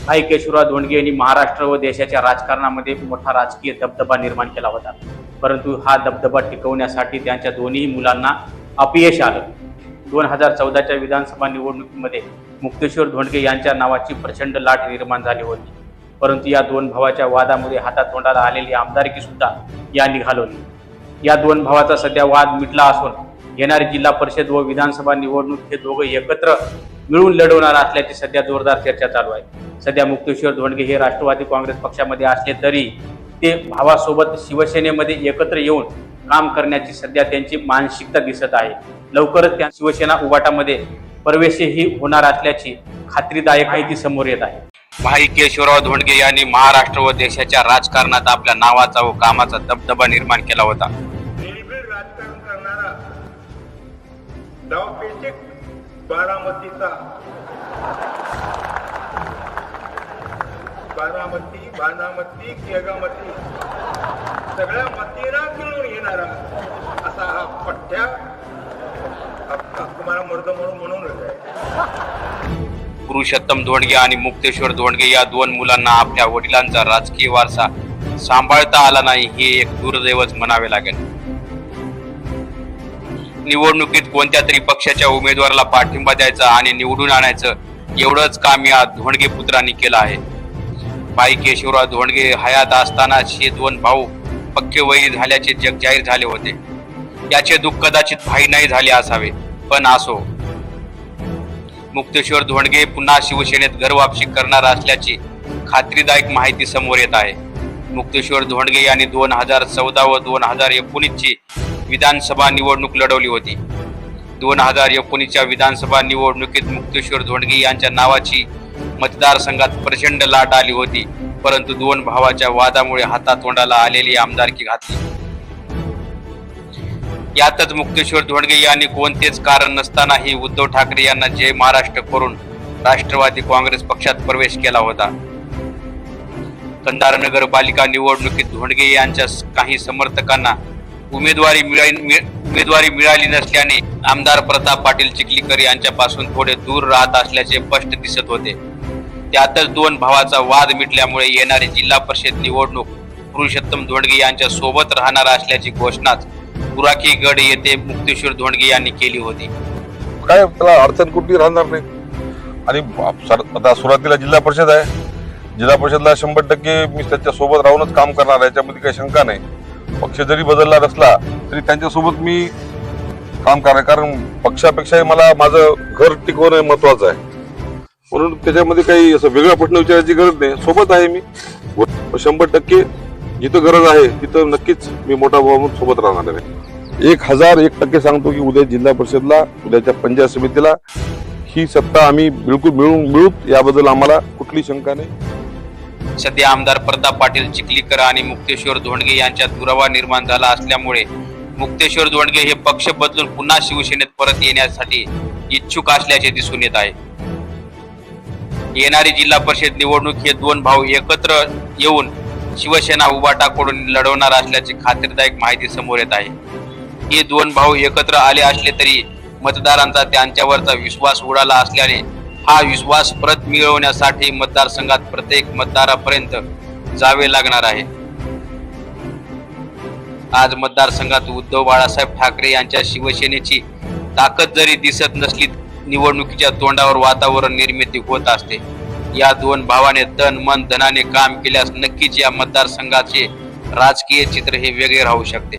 भाई केशवराव धोंडगे यांनी महाराष्ट्र व देशाच्या राजकारणामध्ये मोठा राजकीय दबदबा निर्माण केला होता, परंतु हा दबदबा टिकवण्यासाठी त्यांच्या दोन्ही मुलांना अपयश आलं. 2014च्या विधानसभा निवडणुकीमध्ये मुक्तेश्वर धोंडगे यांच्या नावाची प्रचंड लाट निर्माण झाली होती, परंतु या दोन भावाच्या वादामुळे हातातोंडाला आलेली आमदारकी सुद्धा यांनी घालवली. या दोन भावाचा सध्या वाद मिटला असून येणारी जिल्हा परिषद व विधानसभा निवडणूक हे दोघे एकत्र मिळून लढवणार असल्याची सध्या जोरदार चर्चा चालू आहे. सध्या मुक्तेश्वर धोंडगे हे राष्ट्रवादी काँग्रेस पक्षामध्ये असले तरी ते भावासोबत शिवसेनेमध्ये एकत्र येऊन काम करण्याची सध्या त्यांची मानसिकता दिसत आहे. लवकरच त्या शिवसेना उभाटामध्ये प्रवेशही होणार असल्याची खात्रीदायक माहिती समोर येत आहे. भाई केशवराव धोंडगे यांनी महाराष्ट्र व देशाच्या राजकारणात आपल्या नावाचा व कामाचा दबदबा निर्माण केला होता. राजकारण करणारा डावपेच बारामतीचा बारामती केगामती सगळ्या मतीला मिळून घेणारा असा हा पठ्ठ्या तुम्हाला मर्द म्हणून आहे. पुरुषोत्तम धोंडगे आणि मुक्तेश्वर धोंडगे या दोन मुलांना आपल्या वडिलांचा राजकीय वारसा सांभाळता आला नाही, हे एक दुर्दैवच म्हणावे लागेल. निवडणुकीत कोणत्या तरी पक्षाच्या उमेदवाराला पाठिंबा द्यायचा आणि निवडून आणायचं एवढंच काम या धोंडगे पुत्रांनी केलं आहे. भाई केशवराव धोंडगे हयात असतानाच हे दोन भाऊ पक्के वैरी झाल्याचे जग जाहीर झाले होते. याचे दुःख कदाचित भाई नाही झाले असावे, पण असो. मुक्तेश्वर धोंडगे पुन्हा शिवसेनेत घरवापसी करणार असल्याची खात्रीदायक माहिती समोर येत आहे. मुक्तेश्वर धोंडगे यांनी 2014 व 2019ची विधानसभा निवडणूक लढवली होती. 2019च्या विधानसभा निवडणुकीत मुक्तेश्वर धोंडगे यांच्या नावाची मतदारसंघात प्रचंड लाट आली होती, परंतु दोन भावाच्या वादामुळे हातातोंडाला आलेली आमदारकी घातली. यातच मुक्तेश्वर धोंडगे यांनी कोणतेच कारण नसतानाही उद्धव ठाकरे यांना जय महाराष्ट्र करून राष्ट्रवादी काँग्रेस पक्षात प्रवेश केला होता. कंधार नगरपालिका निवडणुकीत धोंडगे यांच्या काही समर्थकांना उमेदवारी मिळाली नसल्याने आमदार प्रताप पाटील चिखलीकर यांच्यापासून थोडे दूर राहत असल्याचे स्पष्ट दिसत होते. त्यातच दोन भावाचा वाद मिटल्यामुळे येणारी जिल्हा परिषद निवडणूक पुरुषोत्तम धोंडगे यांच्या सोबत राहणार असल्याची घोषणाच बुराकी गड येथे मुक्तेश्वर धोंडगे यांनी केली होती. काय त्याला अडचण कुठली राहणार नाही. आणि आता सुरुवातीला जिल्हा परिषद आहे, जिल्हा परिषदला 100% मी त्याच्या सोबत राहूनच काम करणार, याच्यामध्ये काही शंका नाही. पक्ष जरी बदलला नसला तरी त्यांच्यासोबत मी काम करणार, कारण पक्षापेक्षाही मला माझं घर टिकवणं महत्वाचं आहे. म्हणून त्याच्यामध्ये काही असं वेगळा प्रश्न विचारायची गरज नाही. सोबत आहे मी 100%. जिथं गरज आहे तिथं नक्कीच मी मोठा भाऊ म्हणून सोबत राहणार आहे. 1001% सांगतो की उद्या जिल्हा परिषदला, उद्याच्या पंचायत समितीला ही सत्ता आम्ही बिलकुल मिळू, याबद्दल आम्हाला कुठली शंका नाही. सध्या आमदार प्रताप पाटील चिखलीकर आणि मुक्तेश्वर धोंडगे यांच्यात दुरावा निर्माण झाला असल्यामुळे मुक्तेश्वर धोंडगे हे पक्ष बदलून पुन्हा शिवसेनेत परत येण्यासाठी इच्छुक असल्याचे दिसून येत आहे. येणारी जिल्हा परिषद निवडणूक हे दोन भाऊ एकत्र येऊन शिवसेना उभाटाकडून लढवणार असल्याची खात्रीदायक माहिती समोर येत आहे. हे दोन भाऊ एकत्र आले असले तरी मतदारांचा त्यांच्यावरचा विश्वास उडाला असल्याने हा विश्वास परत मिळवण्यासाठी मतदारसंघात प्रत्येक मतदारापर्यंत जावे लागणार आहे. आज मतदारसंघात उद्धव बाळासाहेब ठाकरे यांच्या शिवसेनेची ताकद जरी दिसत नसली, निवडणुकीच्या तोंडावर वातावरण निर्मिती होत असते. या दोन भावाने तन मन धनाने काम केल्यास नक्कीच या मतदारसंघाचे राजकीय चित्र हे वेगळे राहू शकते.